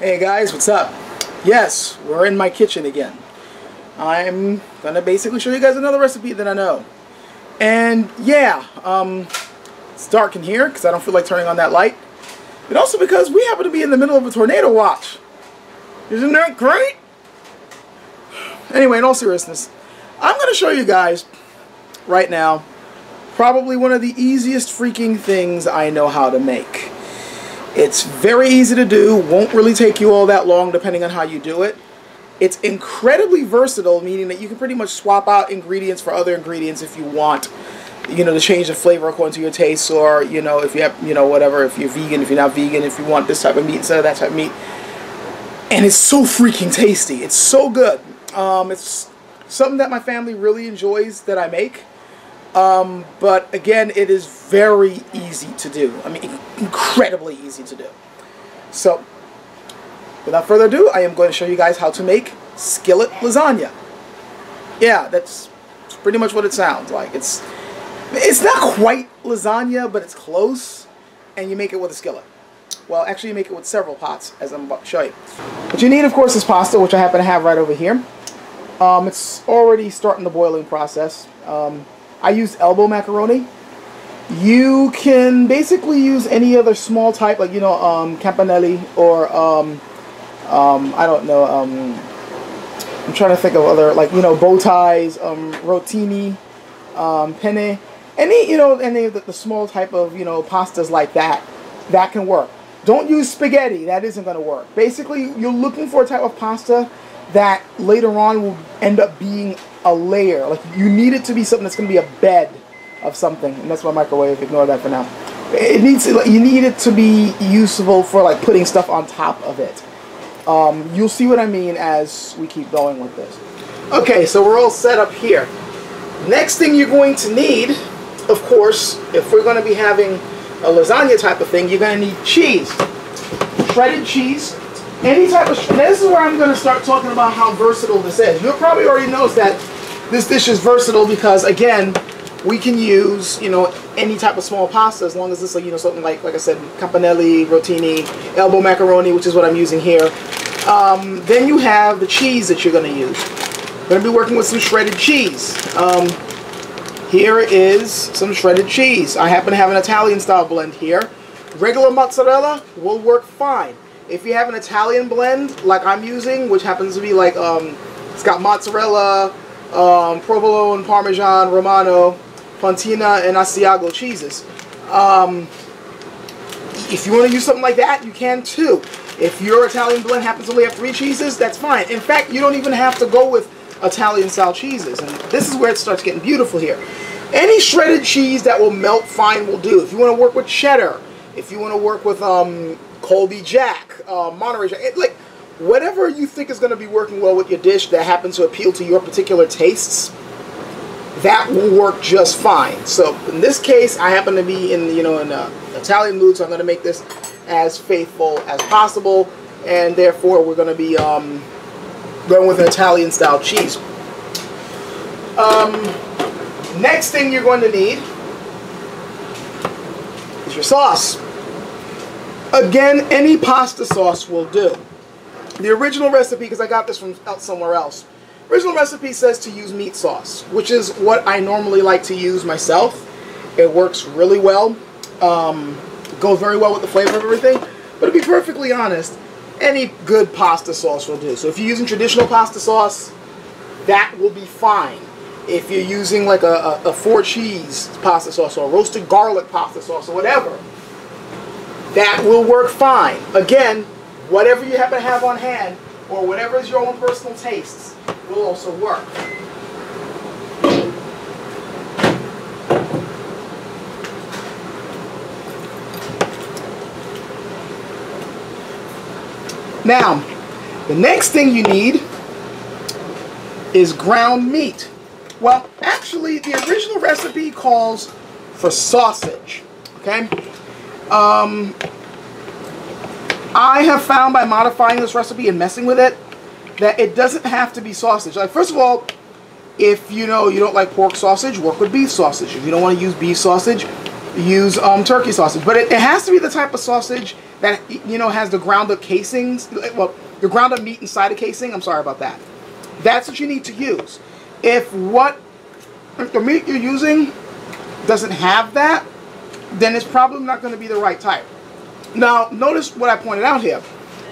Hey guys, what's up? Yes, we're in my kitchen again. I'm gonna basically show you guys another recipe that I know. And yeah, it's dark in here because I don't feel like turning on that light. And also because we happen to be in the middle of a tornado watch. Isn't that great? Anyway, in all seriousness, I'm gonna show you guys right now probably one of the easiest freaking things I know how to make. It's very easy to do, won't really take you all that long depending on how you do it. It's incredibly versatile, meaning that you can pretty much swap out ingredients for other ingredients if you want, you know, to change the flavor according to your taste, or, you know, if you have, you know, whatever, if you're vegan, if you're not vegan, if you want this type of meat instead of that type of meat. And it's so freaking tasty. It's so good. It's something that my family really enjoys that I make. But again, it is very easy to do. I mean, incredibly easy to do. So, without further ado, I am going to show you guys how to make skillet lasagna. Yeah, that's pretty much what it sounds like. It's not quite lasagna, but it's close, and you make it with a skillet. Well, actually, you make it with several pots, as I'm about to show you. What you need, of course, is pasta, which I happen to have right over here. It's already starting the boiling process. I used elbow macaroni. You can basically use any other small type, like, you know, campanelli, or I don't know, I'm trying to think of other, like, you know, bow ties, rotini, penne, any, you know, any of the small type of, you know, pastas like that, that can work. Don't use spaghetti, that isn't going to work. Basically, you're looking for a type of pasta that later on will end up being a layer. Like, you need it to be something that's going to be a bed of something. And that's my microwave. Ignore that for now. It needs to, you need it to be useful for, like, putting stuff on top of it. You'll see what I mean as we keep going with this. Okay, so we're all set up here. Next thing you're going to need, of course, if we're going to be having a lasagna type of thing, you're going to need cheese. Shredded cheese. Any type of, this is where I'm going to start talking about how versatile this is. You'll probably already notice that this dish is versatile because, again, we can use, you know, any type of small pasta as long as it's, like, you know, something like I said, campanelli, rotini, elbow macaroni, which is what I'm using here. Then you have the cheese that you're going to use. We're going to be working with some shredded cheese. Here is some shredded cheese. I happen to have an Italian style blend here. Regular mozzarella will work fine. If you have an Italian blend, like I'm using, which happens to be like, it's got mozzarella, provolone, parmesan, romano, fontina, and asiago cheeses. If you want to use something like that, you can too. If your Italian blend happens to only have 3 cheeses, that's fine. In fact, you don't even have to go with Italian style cheeses. And this is where it starts getting beautiful here. Any shredded cheese that will melt fine will do. If you want to work with cheddar, if you want to work with Colby Jack, Monterey Jack, like whatever you think is going to be working well with your dish that happens to appeal to your particular tastes, that will work just fine. So in this case, I happen to be in, you know, in an Italian mood, so I'm going to make this as faithful as possible, and therefore we're going to be going with an Italian style cheese. Next thing you're going to need is your sauce. Again, any pasta sauce will do. The original recipe, because I got this from somewhere else, original recipe says to use meat sauce, which is what I normally like to use myself. It works really well. Goes very well with the flavor of everything. But to be perfectly honest, any good pasta sauce will do. So if you're using traditional pasta sauce, that will be fine. If you're using like a 4-cheese pasta sauce or a roasted garlic pasta sauce or whatever, that will work fine. Again, whatever you happen to have on hand or whatever is your own personal tastes will also work. Now, the next thing you need is ground meat. Well, actually, the original recipe calls for sausage. Okay? I have found by modifying this recipe and messing with it that it doesn't have to be sausage. Like, first of all, if you know you don't like pork sausage, work with beef sausage. If you don't want to use beef sausage, use turkey sausage. But it has to be the type of sausage that, you know, has the ground up casings. Well, the ground up meat inside a casing. I'm sorry about that. That's what you need to use. If the meat you're using doesn't have that, then it's probably not going to be the right type. Now, notice what I pointed out here.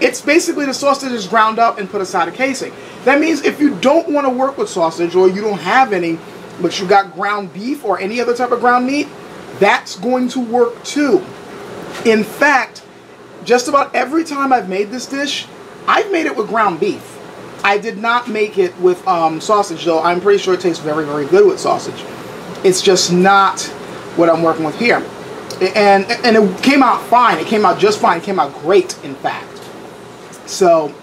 It's basically the sausage is ground up and put inside a casing. That means if you don't want to work with sausage, or you don't have any, but you got ground beef or any other type of ground meat, that's going to work too. In fact, just about every time I've made this dish, I've made it with ground beef. I did not make it with sausage, though I'm pretty sure it tastes very, very good with sausage. It's just not what I'm working with here. And it came out fine. It came out just fine. It came out great, in fact. So,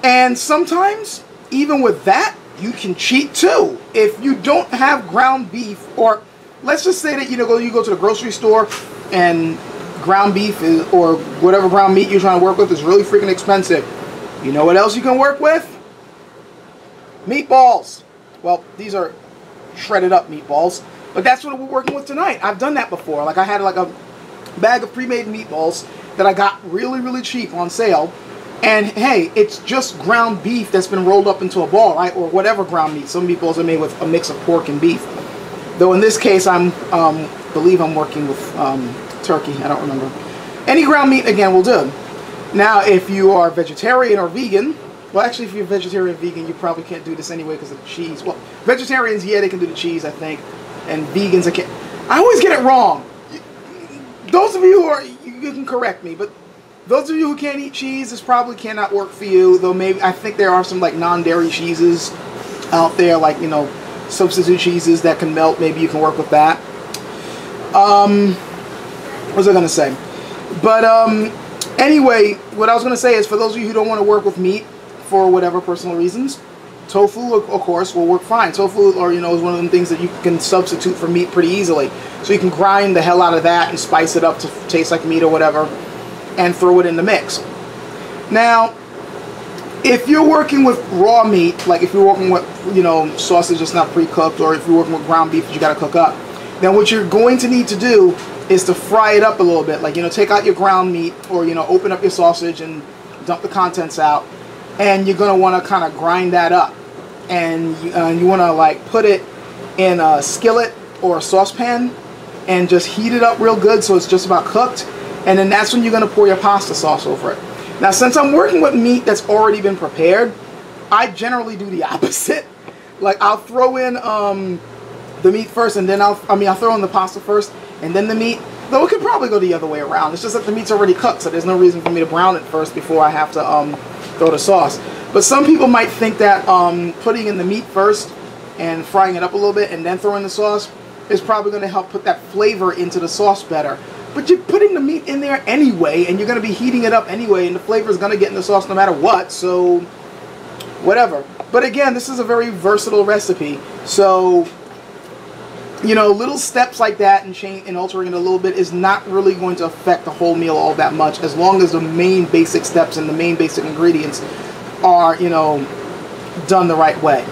and sometimes, even with that, you can cheat too. If you don't have ground beef, or let's just say that you go to the grocery store and ground beef is, or whatever ground meat you're trying to work with, is really freaking expensive. You know what else you can work with? Meatballs. Well, these are shredded up meatballs, but that's what we're working with tonight. I've done that before. Like, I had like a bag of pre-made meatballs that I got really, really cheap on sale. And hey, it's just ground beef that's been rolled up into a ball, right? Or whatever ground meat. Some meatballs are made with a mix of pork and beef. Though in this case, believe I'm working with turkey. I don't remember. Any ground meat, again, will do. Now, if you are vegetarian or vegan, well, actually, if you're vegetarian or vegan, you probably can't do this anyway because of the cheese. Well, vegetarians, yeah, they can do the cheese, I think. And vegans, I always get it wrong. Those of you who are, you can correct me, but those of you who can't eat cheese, this probably cannot work for you. Though maybe, I think there are some like non-dairy cheeses out there, like, you know, substitute cheeses that can melt. Maybe you can work with that. What was I going to say? But anyway, what I was going to say is, for those of you who don't want to work with meat for whatever personal reasons, tofu, of course, will work fine. Tofu, or, you know, is one of them things that you can substitute for meat pretty easily. So you can grind the hell out of that and spice it up to taste like meat or whatever, and throw it in the mix. Now, if you're working with raw meat, like if you're working with, you know, sausage that's not pre-cooked, or if you're working with ground beef that you got to cook up, then what you're going to need to do is to fry it up a little bit. Like, you know, take out your ground meat, or, you know, open up your sausage and dump the contents out, and you're going to want to kind of grind that up. And you want to, like, put it in a skillet or a saucepan and just heat it up real good so it's just about cooked. And then that's when you're going to pour your pasta sauce over it. Now, since I'm working with meat that's already been prepared, I generally do the opposite. Like, I'll throw in the meat first, and then I'll throw in the pasta first, and then the meat. Though it could probably go the other way around. It's just that the meat's already cooked, so there's no reason for me to brown it first before I have to throw the sauce. But some people might think that putting in the meat first and frying it up a little bit and then throwing the sauce is probably going to help put that flavor into the sauce better. But you're putting the meat in there anyway, and you're going to be heating it up anyway, and the flavor is going to get in the sauce no matter what, so whatever. But again, this is a very versatile recipe, so, you know, little steps like that and altering it a little bit is not really going to affect the whole meal all that much, as long as the main basic steps and the main basic ingredients are, you know, done the right way.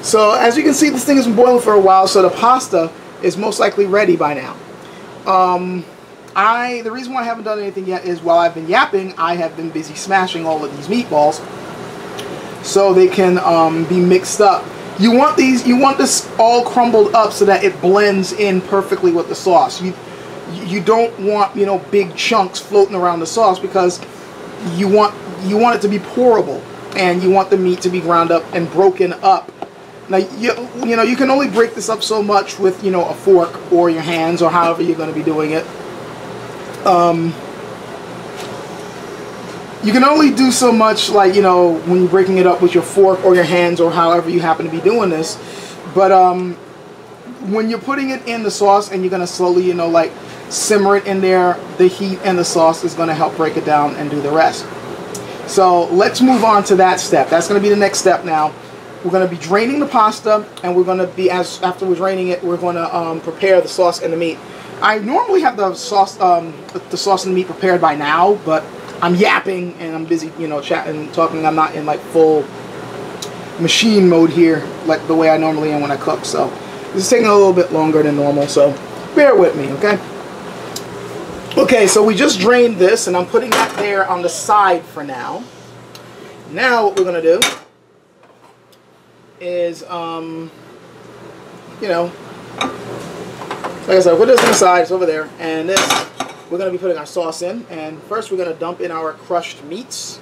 So as you can see, this thing has been boiling for a while, so the pasta is most likely ready by now. The reason why I haven't done anything yet is, while I've been yapping, I have been busy smashing all of these meatballs so they can be mixed up. You want this all crumbled up so that it blends in perfectly with the sauce. You don't want, you know, big chunks floating around the sauce, because you want it to be pourable, and you want the meat to be ground up and broken up. Now, you know, you can only break this up so much with, you know, a fork or your hands, or however you're going to be doing it. You can only do so much, like, you know, when you're breaking it up with your fork or your hands, or however you happen to be doing this. But when you're putting it in the sauce and you're going to slowly, you know, like, simmer it in there, the heat and the sauce is going to help break it down and do the rest. So let's move on to that step. That's going to be the next step now. We're going to be draining the pasta, and we're going to be, after we're draining it, we're going to prepare the sauce and the meat. I normally have the sauce and the meat prepared by now, but I'm yapping and I'm busy, you know, chatting and talking. I'm not in like full machine mode here, like the way I normally am when I cook. So this is taking a little bit longer than normal. So bear with me, okay? Okay, so we just drained this, and I'm putting that there on the side for now. Now what we're going to do is, you know, like I said, put this on the side, it's over there, and this, we're going to be putting our sauce in, and first we're going to dump in our crushed meats.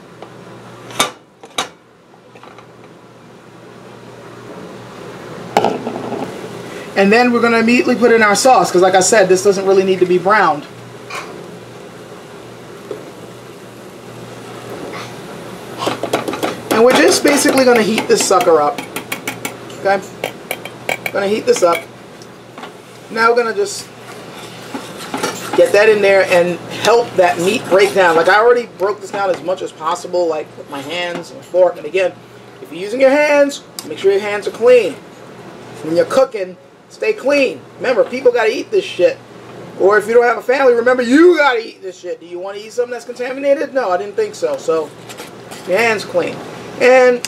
And then we're going to immediately put in our sauce, because like I said, this doesn't really need to be browned. And we're just basically going to heat this sucker up. Okay? Going to heat this up. Now we're going to just get that in there and help that meat break down. Like I already broke this down as much as possible, like with my hands and fork. And again, if you're using your hands, make sure your hands are clean. When you're cooking, stay clean. Remember, people got to eat this shit. Or if you don't have a family, remember, you got to eat this shit. Do you want to eat something that's contaminated? No, I didn't think so. So, your hands clean. And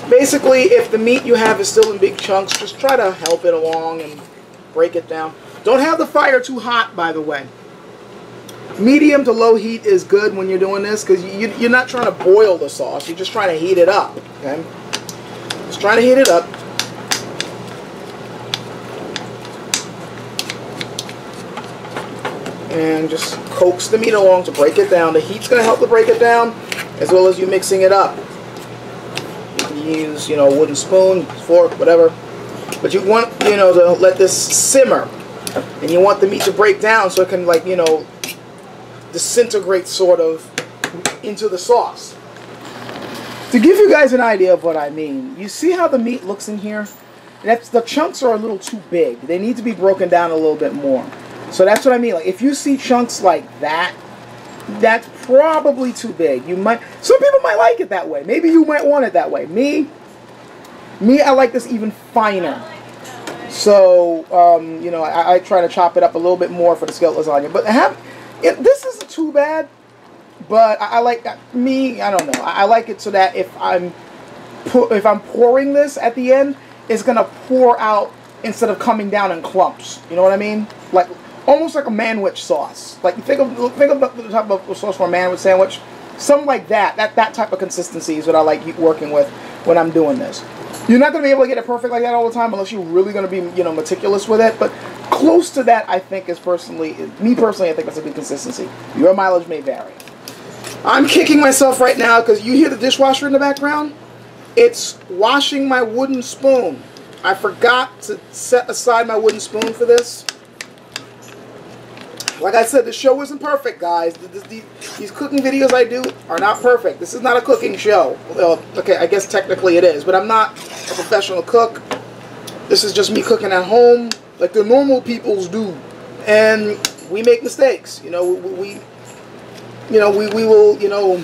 basically, if the meat you have is still in big chunks, just try to help it along and break it down. Don't have the fire too hot, by the way. Medium to low heat is good when you're doing this, because you're not trying to boil the sauce. You're just trying to heat it up. Okay? Just trying to heat it up. And just coax the meat along to break it down. The heat's going to help to break it down, as well as you mixing it up. You can use, you know, a wooden spoon, fork, whatever. But you want, you know, to let this simmer. And you want the meat to break down so it can, like, you know, disintegrate sort of into the sauce. To give you guys an idea of what I mean, you see how the meat looks in here? The chunks are a little too big. They need to be broken down a little bit more. So that's what I mean. Like if you see chunks like that, that's probably too big. Some people might like it that way. Maybe you might want it that way. Me, I like this even finer. So you know, I try to chop it up a little bit more for the skillet lasagna. But this isn't too bad. But I like I don't know. I like it so that if I'm pouring this at the end, it's gonna pour out instead of coming down in clumps. You know what I mean? Like almost like a manwich sauce. Like think of the type of sauce for a manwich sandwich. Something like that. That type of consistency is what I like working with when I'm doing this. You're not going to be able to get it perfect like that all the time unless you're really going to be, you know, meticulous with it. But close to that, I think is me personally, I think that's a good consistency. Your mileage may vary. I'm kicking myself right now because you hear the dishwasher in the background. It's washing my wooden spoon. I forgot to set aside my wooden spoon for this. Like I said, the show isn't perfect, guys. These cooking videos I do are not perfect. This is not a cooking show. Well, okay, I guess technically it is, but I'm not a professional cook. This is just me cooking at home like the normal peoples do. And we make mistakes. You know, we will, you know,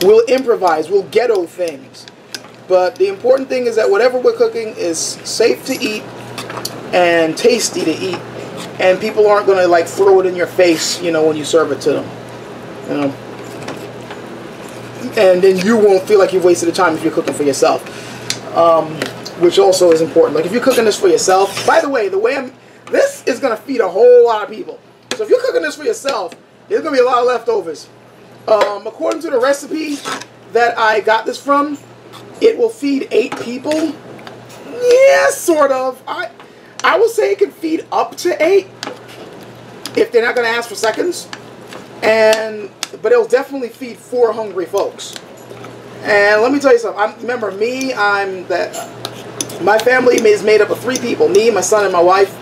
we'll improvise, we'll ghetto things. But the important thing is that whatever we're cooking is safe to eat and tasty to eat. And people aren't going to, like, throw it in your face, you know, when you serve it to them. You know? And then you won't feel like you've wasted the time if you're cooking for yourself. Which also is important. Like, if you're cooking this for yourself... By the way, this is going to feed a whole lot of people. So if you're cooking this for yourself, there's going to be a lot of leftovers. According to the recipe that I got this from, it will feed 8 people. Yeah, sort of. I will say it can feed up to 8 if they're not going to ask for seconds. But it'll definitely feed 4 hungry folks. And let me tell you something. Remember, my family is made up of 3 people. Me, my son, and my wife.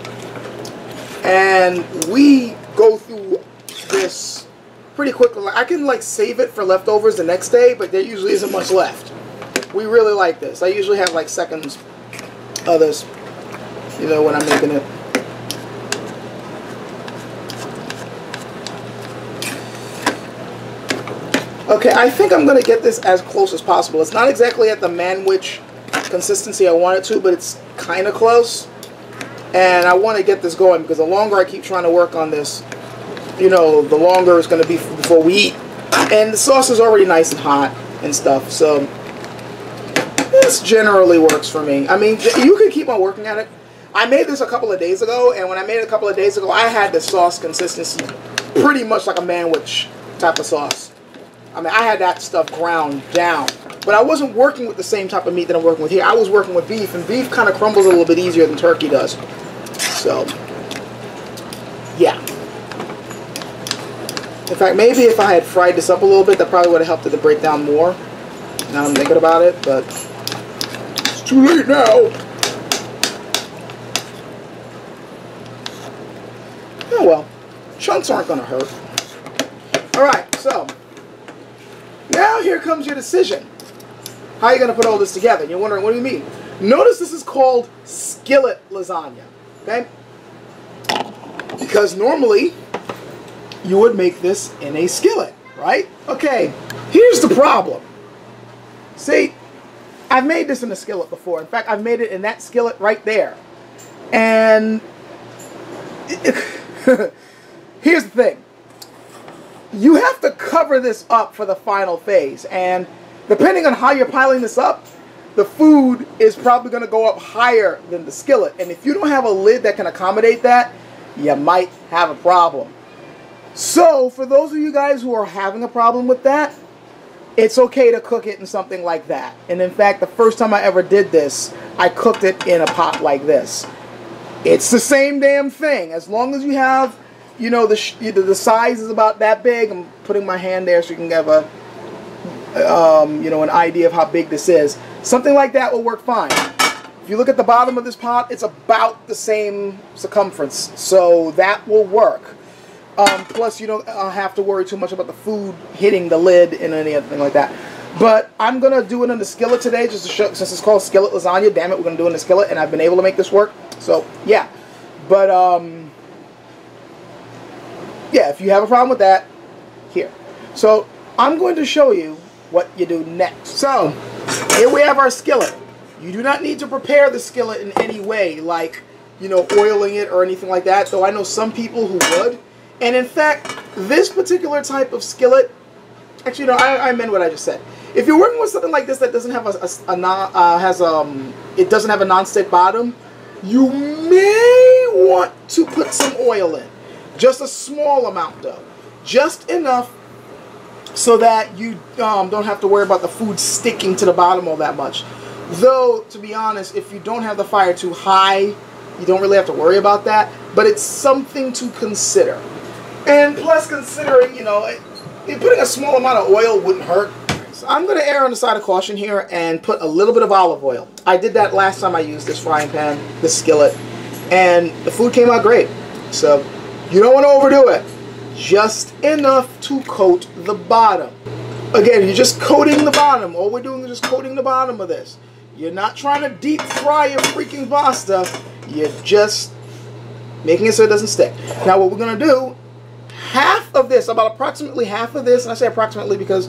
And we go through this pretty quickly. I can, like, save it for leftovers the next day, but there usually isn't much left. We really like this. I usually have, like, seconds of this. You know, when I'm making it. Okay, I think I'm going to get this as close as possible. It's not exactly at the manwich consistency I want it to, but it's kind of close. And I want to get this going because the longer I keep trying to work on this, you know, the longer it's going to be before we eat. And the sauce is already nice and hot and stuff, so this generally works for me. I mean, you can keep on working at it. I made this a couple of days ago, and when I made it a couple of days ago, I had the sauce consistency pretty much like a manwich type of sauce. I mean, I had that stuff ground down. But I wasn't working with the same type of meat that I'm working with here. I was working with beef, and beef kind of crumbles a little bit easier than turkey does. So, yeah. In fact, maybe if I had fried this up a little bit, that probably would have helped it to break down more. Now I'm thinking about it, but it's too late now. Oh well, chunks aren't going to hurt. Alright, so, now here comes your decision. How are you going to put all this together? You're wondering, what do you mean? Notice this is called skillet lasagna, okay? Because normally, you would make this in a skillet, right? Okay, here's the problem. See, I've made this in a skillet before. In fact, I've made it in that skillet right there. And here's the thing. You have to cover this up for the final phase. And depending on how you're piling this up, the food is probably going to go up higher than the skillet. And if you don't have a lid that can accommodate that, you might have a problem. So, for those of you guys who are having a problem with that, it's okay to cook it in something like that. And in fact, the first time I ever did this, I cooked it in a pot like this. It's the same damn thing. As long as you have, you know, the size is about that big. I'm putting my hand there so you can have a, you know, an idea of how big this is. Something like that will work fine. If you look at the bottom of this pot, it's about the same circumference. So that will work. Plus, you don't have to worry too much about the food hitting the lid and anything like that. But I'm going to do it in the skillet today, just to show, since it's called skillet lasagna. Damn it, we're going to do it in the skillet, and I've been able to make this work. So, yeah. But, yeah, if you have a problem with that, here. So, I'm going to show you what you do next. So, here we have our skillet. You do not need to prepare the skillet in any way, like, you know, oiling it or anything like that, though I know some people who would. And in fact, this particular type of skillet, actually, no, I meant what I just said. If you're working with something like this that doesn't have it doesn't have a non-stick bottom, you may want to put some oil in. Just a small amount, though. Just enough so that you don't have to worry about the food sticking to the bottom all that much. Though, to be honest, if you don't have the fire too high, you don't really have to worry about that. But it's something to consider. And plus, considering, you know, putting a small amount of oil wouldn't hurt. So I'm going to err on the side of caution here and put a little bit of olive oil. I did that last time I used this frying pan, this skillet, and the food came out great. So you don't want to overdo it. Just enough to coat the bottom. Again, you're just coating the bottom. All we're doing is just coating the bottom of this. You're not trying to deep fry your freaking pasta. You're just making it so it doesn't stick. Now what we're going to do, half of this, about approximately half of this, and I say approximately because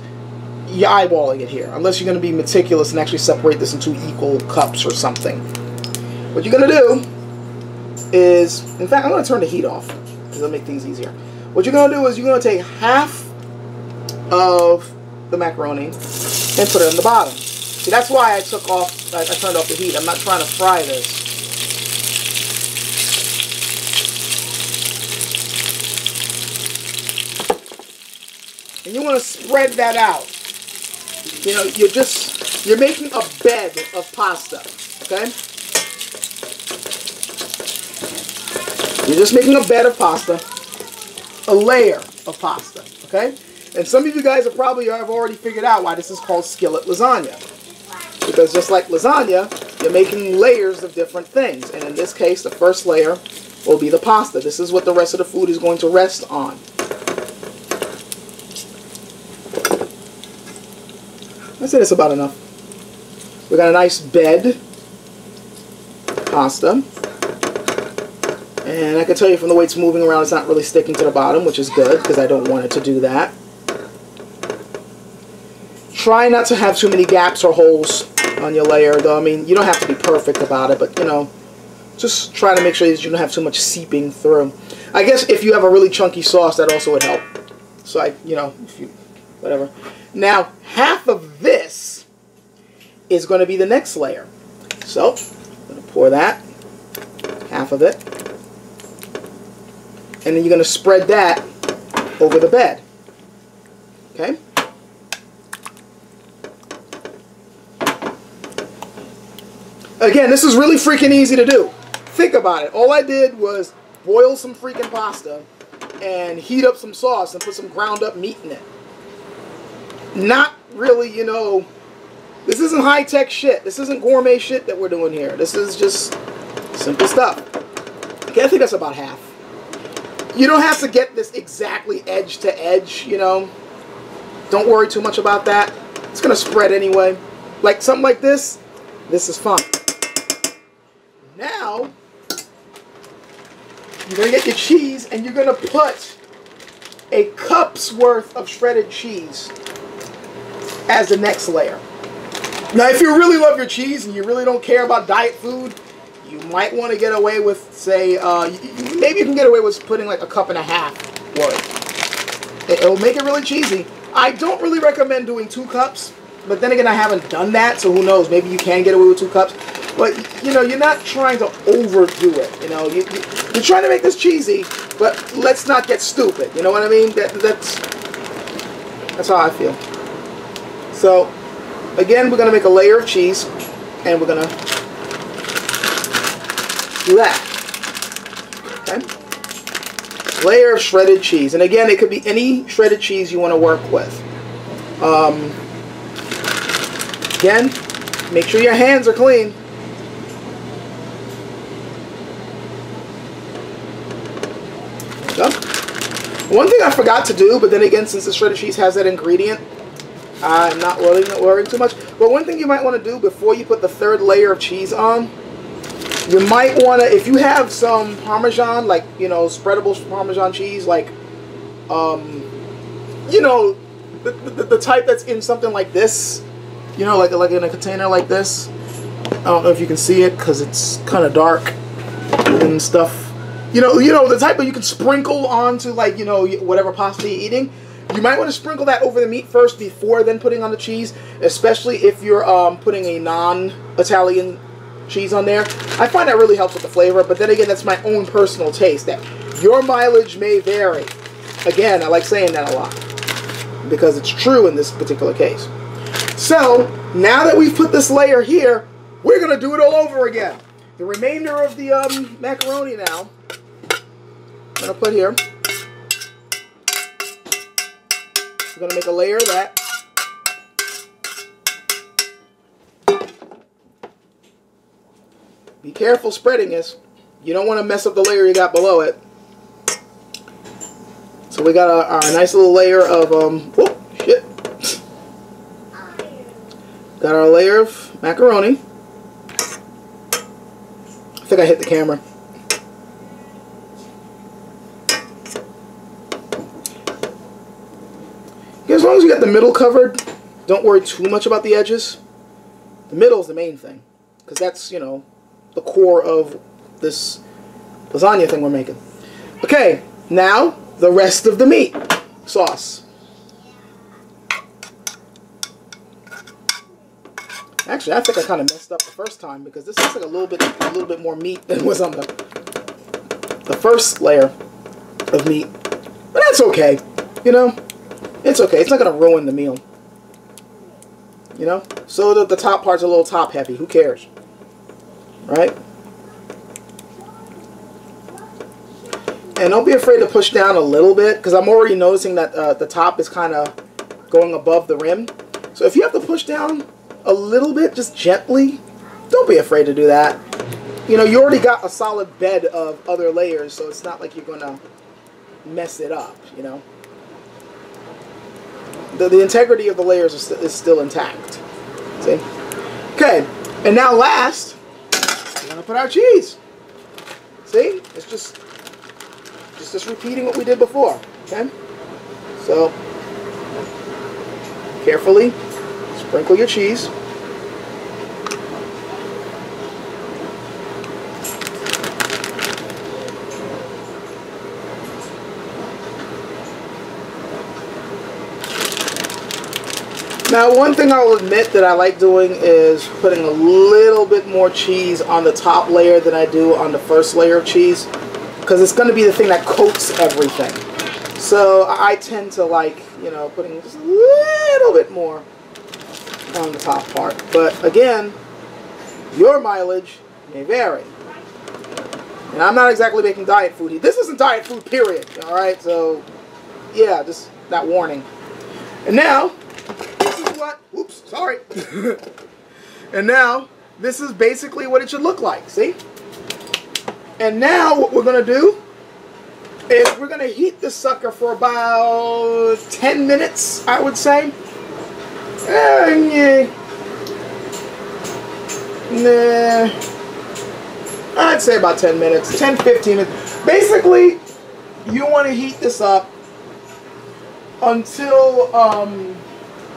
you're eyeballing it here, unless you're going to be meticulous and actually separate this into equal cups or something. What you're going to do is, in fact, I'm going to turn the heat off because it'll make things easier. What you're going to do is you're going to take half of the macaroni and put it on the bottom. See, that's why I turned off the heat. I'm not trying to fry this. And you want to spread that out. You know, you're making a bed of pasta, okay? You're just making a bed of pasta, a layer of pasta, okay? And some of you guys have already figured out why this is called skillet lasagna. Because just like lasagna, you're making layers of different things. And in this case, the first layer will be the pasta. This is what the rest of the food is going to rest on. I said it's about enough. We got a nice bed pasta. And I can tell you from the way it's moving around, it's not really sticking to the bottom, which is good, because I don't want it to do that. Try not to have too many gaps or holes on your layer, though. I mean, you don't have to be perfect about it, but, you know, just try to make sure that you don't have too much seeping through. I guess if you have a really chunky sauce, that also would help. So, you know, if you, whatever. Now, half of this is going to be the next layer. So, I'm going to pour that. half of it. And then you're going to spread that over the bed. Okay? Again, this is really freaking easy to do. Think about it. All I did was boil some freaking pasta and heat up some sauce and put some ground up meat in it. Not really, you know, this isn't high-tech shit. This isn't gourmet shit that we're doing here. This is just simple stuff. Okay, I think that's about half. You don't have to get this exactly edge to edge, you know. Don't worry too much about that. It's going to spread anyway. Like something like this is fine. Now, you're going to get your cheese and you're going to put a cup's worth of shredded cheese as the next layer. Now, if you really love your cheese and you really don't care about diet food, you might want to get away with, say, maybe you can get away with putting like a cup and a half worth. It'll make it really cheesy. I don't really recommend doing 2 cups, but then again, I haven't done that, so who knows? Maybe you can get away with 2 cups. But, you know, you're not trying to overdo it. You know, you're trying to make this cheesy, but let's not get stupid. You know what I mean? That's how I feel. So, again, we're going to make a layer of cheese, and we're going to do that. Okay? Layer of shredded cheese. And again, it could be any shredded cheese you want to work with. Again, make sure your hands are clean. There you go. One thing I forgot to do, but then again, since the shredded cheese has that ingredient, I'm not worrying too much. But one thing you might want to do before you put the 3rd layer of cheese on, you might want to, if you have some Parmesan, like, you know, spreadable Parmesan cheese, like, you know, the type that's in something like this, you know, like in a container like this. I don't know if you can see it because it's kind of dark and stuff. You know, the type that you can sprinkle onto, like, you know, whatever pasta you're eating. You might want to sprinkle that over the meat first before then putting on the cheese, especially if you're putting a non-Italian cheese on there. I find that really helps with the flavor, but then again, that's my own personal taste. That your mileage may vary. Again, I like saying that a lot because it's true in this particular case. So, now that we've put this layer here, we're going to do it all over again. The remainder of the macaroni now, I'm going to put here. We're going to make a layer of that. Be careful spreading this. You don't want to mess up the layer you got below it. So we got our nice little layer of, whoop, shit. Got our layer of macaroni. I think I hit the camera. As long as you got the middle covered, don't worry too much about the edges. The middle is the main thing, because that's, you know, the core of this lasagna thing we're making. Okay, now the rest of the meat sauce. Actually, I think I kind of messed up the first time because this looks like a little bit more meat than was on the first layer of meat. But that's okay, you know. It's okay. It's not going to ruin the meal. You know? So the top part's a little top heavy. Who cares? Right? And don't be afraid to push down a little bit, because I'm already noticing that the top is kind of going above the rim. So if you have to push down a little bit, just gently, don't be afraid to do that. You know, you already got a solid bed of other layers, so it's not like you're going to mess it up, you know. The integrity of the layers is still intact. See? Okay, and now last, we're going to put our cheese. See? It's just repeating what we did before. Okay? So, carefully sprinkle your cheese. Now, one thing I'll admit that I like doing is putting a little bit more cheese on the top layer than I do on the first layer of cheese, because it's going to be the thing that coats everything. So I tend to like, you know, putting just a little bit more on the top part. But again, your mileage may vary. And I'm not exactly making diet food here. This isn't diet food, period. Alright, so yeah, just that warning. And now, this is what, oops, sorry. And now, this is basically what it should look like, see? And now what we're going to do is we're going to heat this sucker for about 10 minutes, I would say. I'd say about 10 minutes, 10, 15 minutes. Basically, you want to heat this up until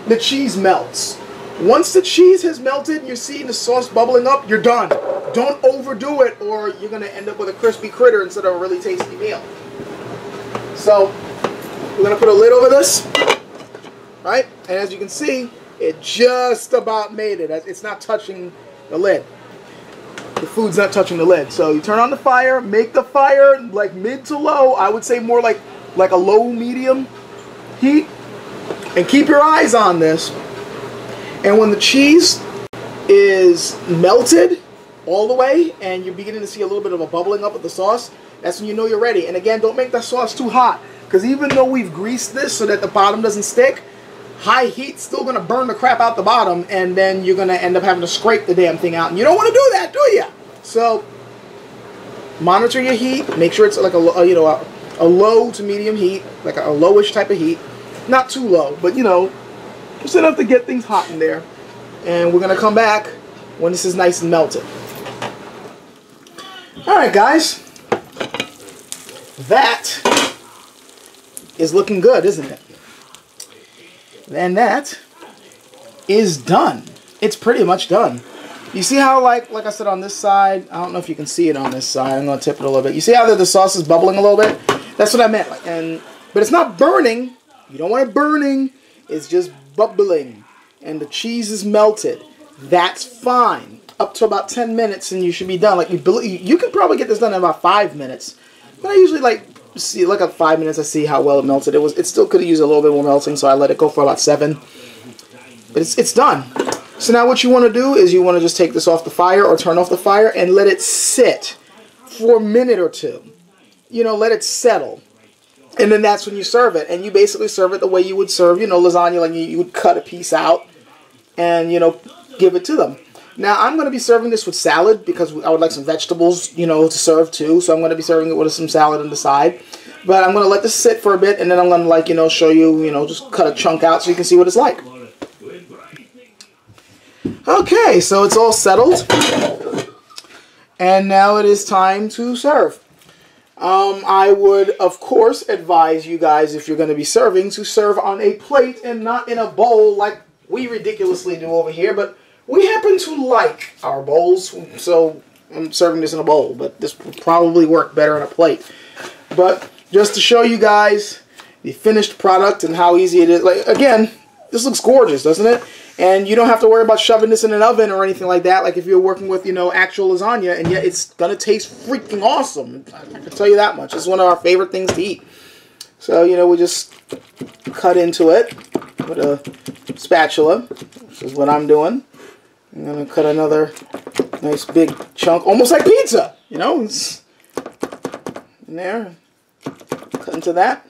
the cheese melts. Once the cheese has melted and you're seeing the sauce bubbling up, you're done. Don't overdo it or you're going to end up with a crispy critter instead of a really tasty meal. So, we're going to put a lid over this, right? And as you can see, it just about made it. It's not touching the lid. The food's not touching the lid. So you turn on the fire, make the fire like mid to low. I would say more like a low medium heat. And keep your eyes on this. And when the cheese is melted all the way and you're beginning to see a little bit of a bubbling up of the sauce, that's when you know you're ready. And again, don't make that sauce too hot, because even though we've greased this so that the bottom doesn't stick, high heat's still going to burn the crap out the bottom, and then you're going to end up having to scrape the damn thing out. And you don't want to do that, do you? So, monitor your heat. Make sure it's like a low to medium heat, like a lowish type of heat. Not too low, but you know, just enough to get things hot in there. And we're going to come back when this is nice and melted. Alright guys, that is looking good, isn't it? And that is done. It's pretty much done. You see how, like I said, on this side, I don't know if you can see it on this side. I'm going to tip it a little bit. You see how the sauce is bubbling a little bit? That's what I meant. But it's not burning. You don't want it burning. It's just bubbling. And the cheese is melted. That's fine. Up to about 10 minutes and you should be done. Like you can probably get this done in about 5 minutes. But I usually look at 5 minutes. I see how well it melted. It still could have used a little bit more melting, so I let it go for about 7. But it's done. So now what you want to do is you want to just take this off the fire or turn off the fire and let it sit for a minute or two. You know, let it settle. And then that's when you serve it. And you basically serve it the way you would serve, you know, lasagna. Like you would cut a piece out and, you know, give it to them. Now, I'm going to be serving this with salad because I would like some vegetables, you know, to serve too. So I'm going to be serving it with some salad on the side. But I'm going to let this sit for a bit and then I'm going to, like, you know, show you, you know, just cut a chunk out so you can see what it's like. Okay, so it's all settled. And now it is time to serve. I would, of course, advise you guys, if you're going to be serving, to serve on a plate and not in a bowl like we ridiculously do over here. But we happen to like our bowls, so I'm serving this in a bowl. But this would probably work better on a plate. But just to show you guys the finished product and how easy it is. Like, again, this looks gorgeous, doesn't it? And you don't have to worry about shoving this in an oven or anything like that, like if you're working with, you know, actual lasagna, and yet it's going to taste freaking awesome. I can tell you that much. It's one of our favorite things to eat. So, you know, we just cut into it with a spatula, which is what I'm doing. I'm going to cut another nice big chunk, almost like pizza, you know, it's in there. Cut into that.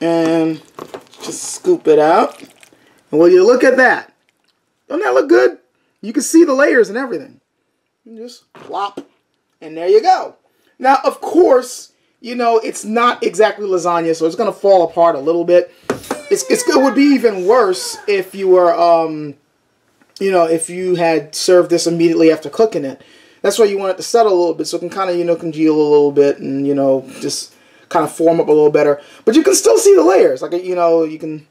And just scoop it out. And will you look at that? Don't that look good? You can see the layers and everything. And just plop. And there you go. Now, of course, you know, it's not exactly lasagna, so it's going to fall apart a little bit. It would be even worse if you were, you know, if you had served this immediately after cooking it. That's why you want it to settle a little bit so it can kind of, you know, congeal a little bit and, you know, just kind of form up a little better. But you can still see the layers. Like, you know, you can,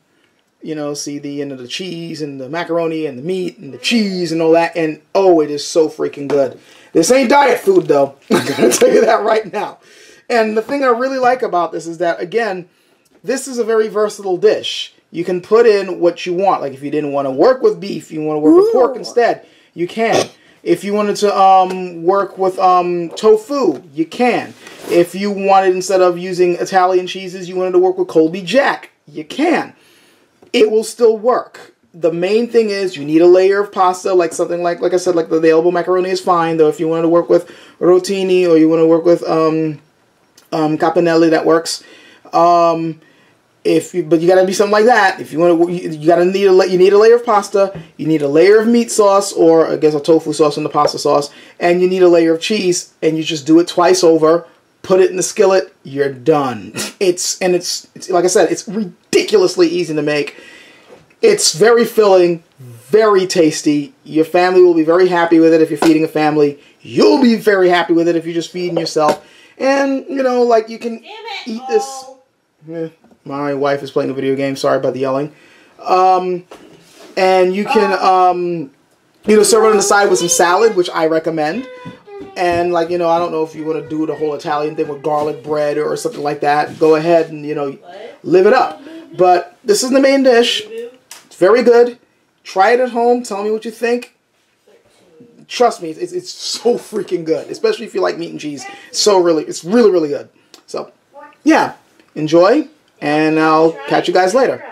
you know, see the end of the cheese and the macaroni and the meat and the cheese and all that. And, oh, it is so freaking good. This ain't diet food, though. I'm going to tell you that right now. And the thing I really like about this is that, again, this is a very versatile dish. you can put in what you want. Like if you didn't want to work with beef, you want to work with pork instead, you can. If you wanted to work with tofu, you can. If you wanted, instead of using Italian cheeses, you wanted to work with Colby Jack, you can. It will still work. The main thing is you need a layer of pasta, like something like I said, like the available macaroni is fine. Though if you wanted to work with rotini or you want to work with caponelli, that works. But you gotta be something like that. If you want to, you need a layer of pasta. You need a layer of meat sauce, or I guess a tofu sauce and the pasta sauce, and you need a layer of cheese. And you just do it twice over. Put it in the skillet. You're done. It's like I said, it's ridiculously easy to make. It's very filling, very tasty. Your family will be very happy with it if you're feeding a family. You'll be very happy with it if you're just feeding yourself. And you know, like you can eat this. My wife is playing a video game. Sorry about the yelling. And you can, you know, serve it on the side with some salad, which I recommend. And, like, you know, I don't know if you want to do the whole Italian thing with garlic bread or something like that. Go ahead and, you know, live it up. But this is the main dish. It's very good. Try it at home. Tell me what you think. Trust me, it's so freaking good. Especially if you like meat and cheese. It's really, really good. So, yeah. Enjoy. And I'll catch you guys later.